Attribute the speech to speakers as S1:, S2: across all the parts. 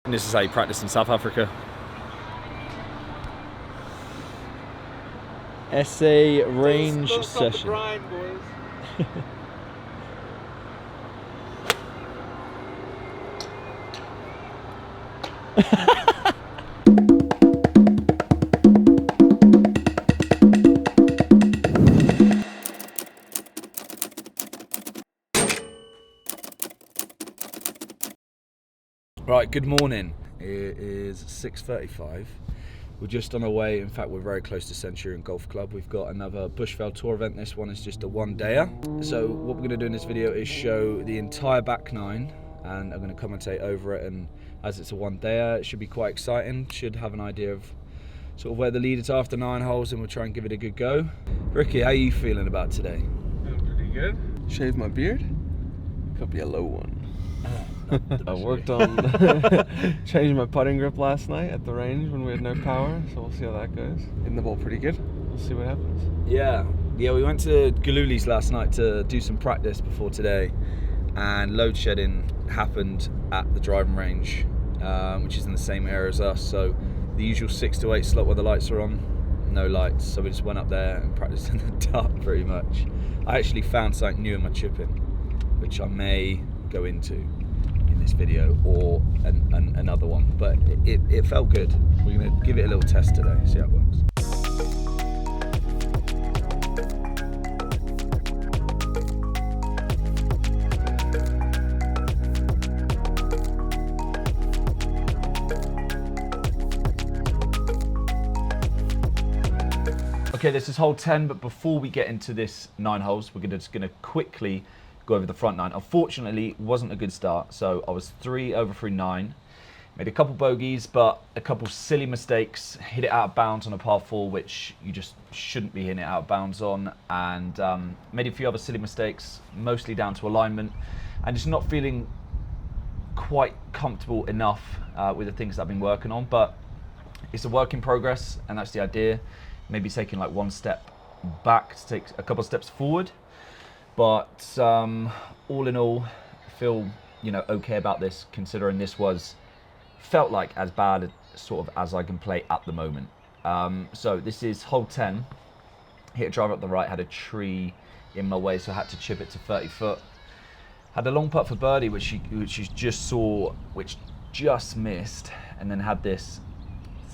S1: And this is how you practice in South Africa. Essay range session.
S2: Grind, boys.
S1: Right, good morning. It is 6:35. We're just on our way. In fact, we're very close to Centurion Golf Club. We've got another Bushveld Tour event. This one is just a one-dayer. So what we're going to do in this video is show the entire back nine, and I'm going to commentate over it. And as it's a one-dayer, it should be quite exciting. Should have an idea of sort of where the lead is after 9 holes, and we'll try and give it a good go. Ricky, how are you feeling about today?
S2: Feeling pretty good.
S3: Shaved my beard. Could be a low one. I worked on changing my putting grip last night at the range when we had no power, so we'll see how that goes. Hitting the ball pretty good. We'll see what happens.
S1: Yeah, we went to Galuli's last night to do some practice before today, and load shedding happened at the driving range, which is in the same area as us. So the usual 6 to 8 slot where the lights are on, no lights. So we just went up there and practiced in the dark pretty much. I actually found something new in my chipping, which I may go into in this video or another one, but it felt good. We're going to give it a little test today, see how it works. Okay, this is hole 10, but before we get into this 9 holes, we're just gonna quickly go over the front 9. Unfortunately, it wasn't a good start, so I was 3 over through 9. Made a couple bogeys, but a couple silly mistakes. Hit it out of bounds on a par 4, which you just shouldn't be hitting it out of bounds on, and made a few other silly mistakes, mostly down to alignment, and just not feeling quite comfortable enough with the things that I've been working on. But it's a work in progress, and that's the idea. Maybe taking like 1 step back to take a couple of steps forward. But all in all, I feel okay about this, considering this felt like as bad sort of as I can play at the moment. So this is hole 10. Hit a driver up the right, had a tree in my way, so I had to chip it to 30 foot. Had a long putt for birdie, which you just saw, which just missed, and then had this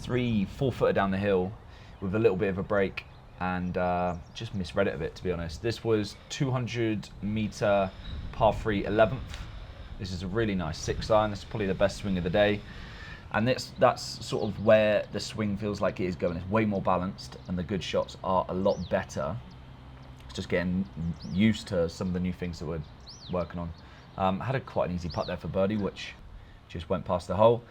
S1: 3-4 footer down the hill with a little bit of a break, and just misread it a bit, to be honest. This was 200 meter par 3 11th. This is a really nice 6-iron. This is probably the best swing of the day, and that's sort of where the swing feels like it is going. It's way more balanced, and the good shots are a lot better. It's just getting used to some of the new things that we're working on. I had quite an easy putt there for birdie, which just went past the hole.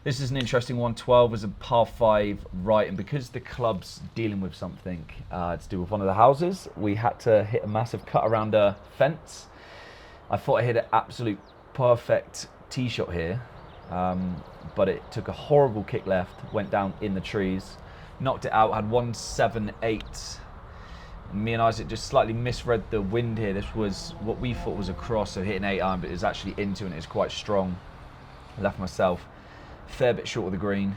S1: This is an interesting one. 12 is a par 5 right, and because the club's dealing with something to do with one of the houses, we had to hit a massive cut around a fence. I thought I hit an absolute perfect tee shot here, but it took a horrible kick left, went down in the trees, knocked it out, had 178. Me and Isaac just slightly misread the wind here. This was what we thought was a cross, so hit an 8-iron, but it was actually into, and it was quite strong. I left myself fair bit short of the green,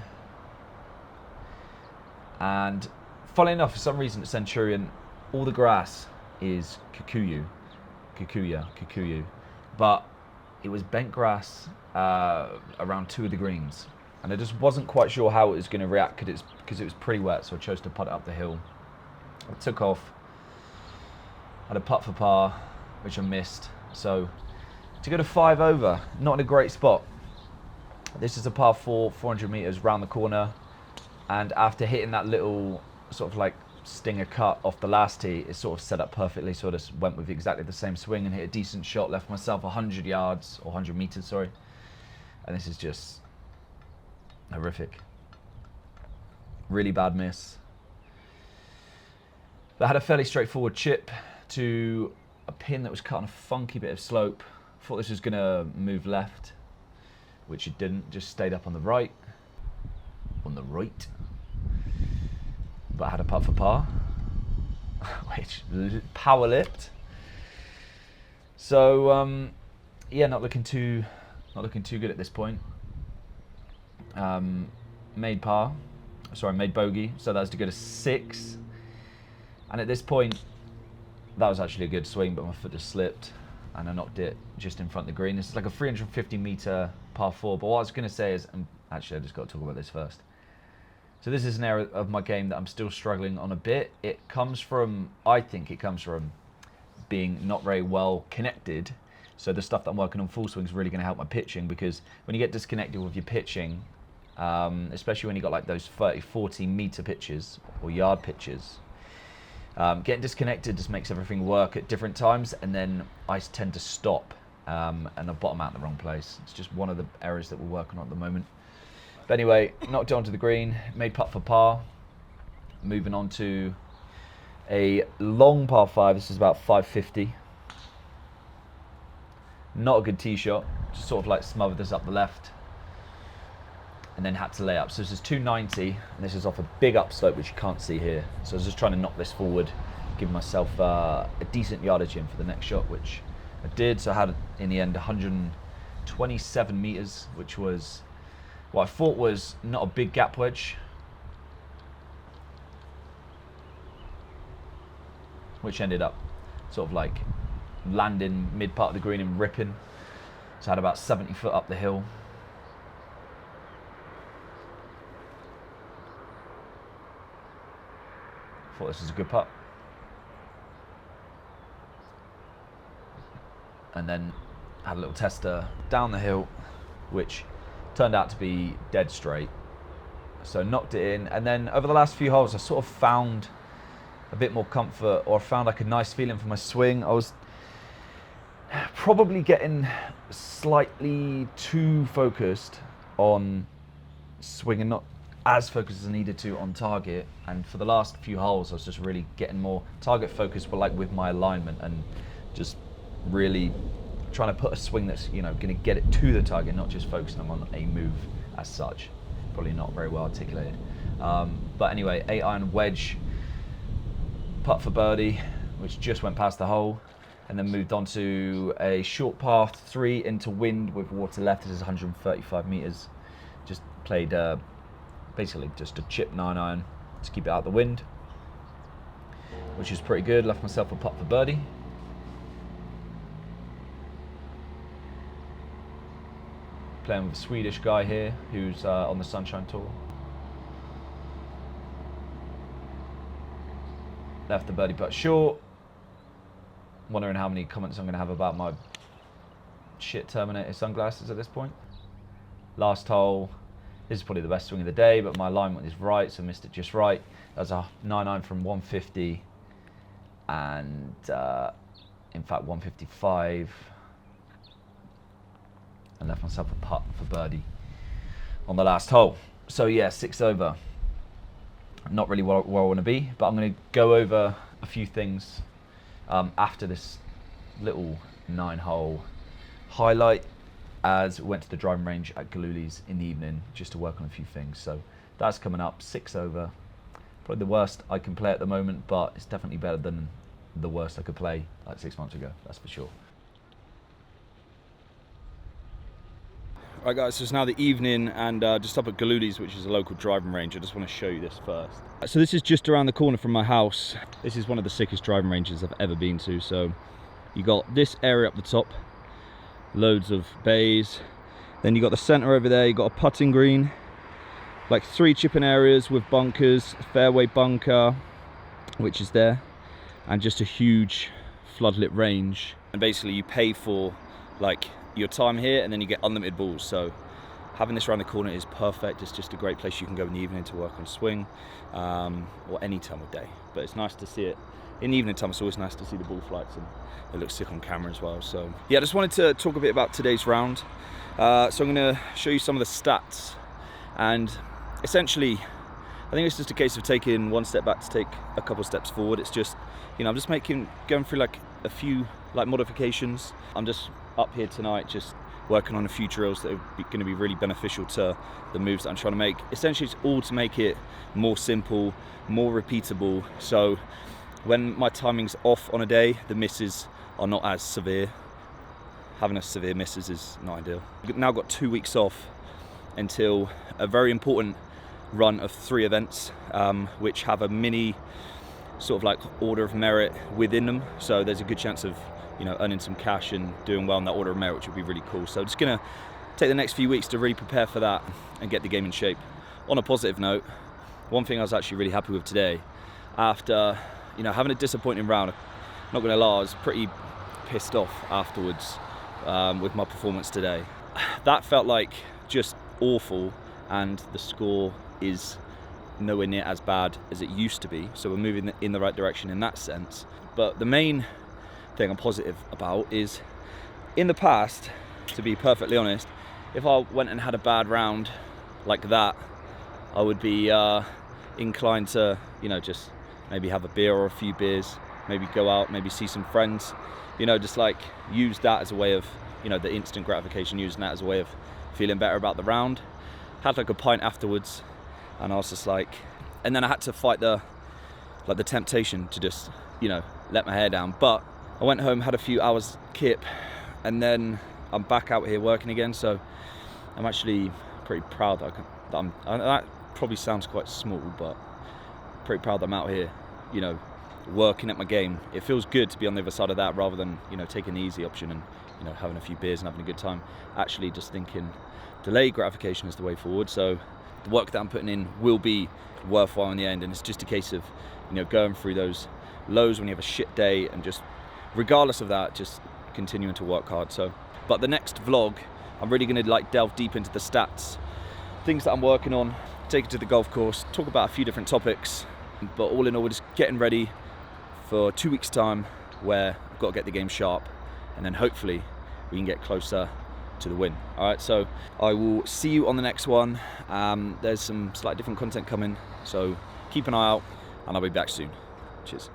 S1: and funnily enough, for some reason at Centurion, all the grass is kikuyu, but it was bent grass around 2 of the greens, and I just wasn't quite sure how it was going to react because it was pretty wet, so I chose to putt it up the hill. I took off, had a putt for par, which I missed, so to go to 5 over, not in a great spot. This is a par 4, 400 meters round the corner, and after hitting that little sort of like stinger cut off the last tee, it sort of set up perfectly, so I just went with exactly the same swing and hit a decent shot, left myself 100 yards, or 100 meters, sorry, and this is just horrific. Really bad miss. But I had a fairly straightforward chip to a pin that was cut on a funky bit of slope. Thought this was going to move left, which it didn't, just stayed up on the right. But I had a putt for par, which power lipped. So yeah, not looking too good at this point. made bogey, so that was to go to 6. And at this point, that was actually a good swing, but my foot just slipped and I knocked it just in front of the green. This is like a 350 meter par 4, but what I was going to say is, actually I just got to talk about this first. So this is an area of my game that I'm still struggling on a bit. I think it comes from being not very well connected. So the stuff that I'm working on full swing is really going to help my pitching, because when you get disconnected with your pitching, especially when you got like those 30, 40 meter pitches or yard pitches, getting disconnected just makes everything work at different times, and then I tend to stop and I bottom out in the wrong place. It's just one of the areas that we're working on at the moment. But anyway, knocked it onto the green, made putt for par. Moving on to a long par 5. This is about 550. Not a good tee shot. Just sort of like smothered this up the left, and then had to lay up. So this is 290, and this is off a big upslope, which you can't see here. So I was just trying to knock this forward, give myself a decent yardage in for the next shot, which I did. So I had, in the end, 127 meters, which was what I thought was not a big gap wedge, which ended up sort of like landing mid part of the green and ripping. So I had about 70 foot up the hill. Thought this was a good putt. And then had a little tester down the hill, which turned out to be dead straight. So knocked it in, and then over the last few holes I sort of found a bit more comfort, or found like a nice feeling for my swing. I was probably getting slightly too focused on swing and not as focused as I needed to on target. And for the last few holes I was just really getting more target focused, but like with my alignment, and just really trying to put a swing that's, you know, going to get it to the target, not just focusing on a move as such. Probably not very well articulated. But anyway, 8-iron wedge, putt for birdie, which just went past the hole, and then moved on to a short par 3 into wind with water left. This is 135 meters. Just played basically just a chip 9-iron to keep it out of the wind, which is pretty good. Left myself a putt for birdie. Playing with a Swedish guy here who's on the Sunshine Tour. Left the birdie putt short. Wondering how many comments I'm going to have about my shit Terminator sunglasses at this point. Last hole. This is probably the best swing of the day, but my alignment is right, so missed it just right. That was a 9-iron from 150, and in fact 155. And left myself a putt for birdie on the last hole. So yeah, 6 over. Not really where I want to be, but I'm going to go over a few things after this little 9-hole highlight, as we went to the driving range at Galuli's in the evening just to work on a few things. So that's coming up. 6 over. Probably the worst I can play at the moment, but it's definitely better than the worst I could play like 6 months ago, that's for sure.
S4: Right guys, so it's now the evening, and just up at Galuli's, which is a local driving range. I just want to show you this first. So this is just around the corner from my house. This is one of the sickest driving ranges I've ever been to. So you got this area up the top, loads of bays. Then you got the center over there, you got a putting green, like 3 chipping areas with bunkers, fairway bunker, which is there, and just a huge floodlit range. And basically you pay for like your time here, and then you get unlimited balls. So having this around the corner is perfect. It's just a great place you can go in the evening to work on swing, or any time of day. But it's nice to see it in the evening time. It's always nice to see the ball flights, and it looks sick on camera as well. So yeah, I just wanted to talk a bit about today's round. So I'm going to show you some of the stats, and essentially I think it's just a case of taking one step back to take a couple steps forward. It's just, you know, I'm just going through like a few like modifications. I'm just up here tonight just working on a few drills that are going to be really beneficial to the moves that I'm trying to make. Essentially it's all to make it more simple, more repeatable, so when my timing's off on a day, the misses are not as severe. Having a severe misses is not ideal. I've now got 2 weeks off until a very important run of 3 events, which have a mini sort of like order of merit within them. So there's a good chance of, you know, earning some cash and doing well in that order of merit, which would be really cool. So just gonna take the next few weeks to really prepare for that and get the game in shape. On a positive note, one thing I was actually really happy with today, after, you know, having a disappointing round, not gonna lie, I was pretty pissed off afterwards with my performance today. That felt like just awful, and the score is nowhere near as bad as it used to be, so we're moving in the right direction in that sense. But the main thing I'm positive about is, in the past, to be perfectly honest, if I went and had a bad round like that, I would be inclined to, you know, just maybe have a beer or a few beers, maybe go out, maybe see some friends, you know, just like use that as a way of, you know, the instant gratification, using that as a way of feeling better about the round. Had like a pint afterwards, and I was just like, and then I had to fight the temptation to just, you know, let my hair down. But I went home, had a few hours kip, and then I'm back out here working again. So I'm actually pretty proud that that probably sounds quite small, but pretty proud that I'm out here, you know, working at my game. It feels good to be on the other side of that, rather than, you know, taking the easy option and, you know, having a few beers and having a good time. Actually just thinking delayed gratification is the way forward. So the work that I'm putting in will be worthwhile in the end, and it's just a case of, you know, going through those lows when you have a shit day, and just regardless of that, just continuing to work hard. So, but the next vlog, I'm really going to like delve deep into the stats, things that I'm working on, take it to the golf course, talk about a few different topics. But all in all, we're just getting ready for 2 weeks time, where I've got to get the game sharp, and then hopefully we can get closer to the win. All right, so I will see you on the next one. There's some slightly different content coming, so keep an eye out, and I'll be back soon. Cheers.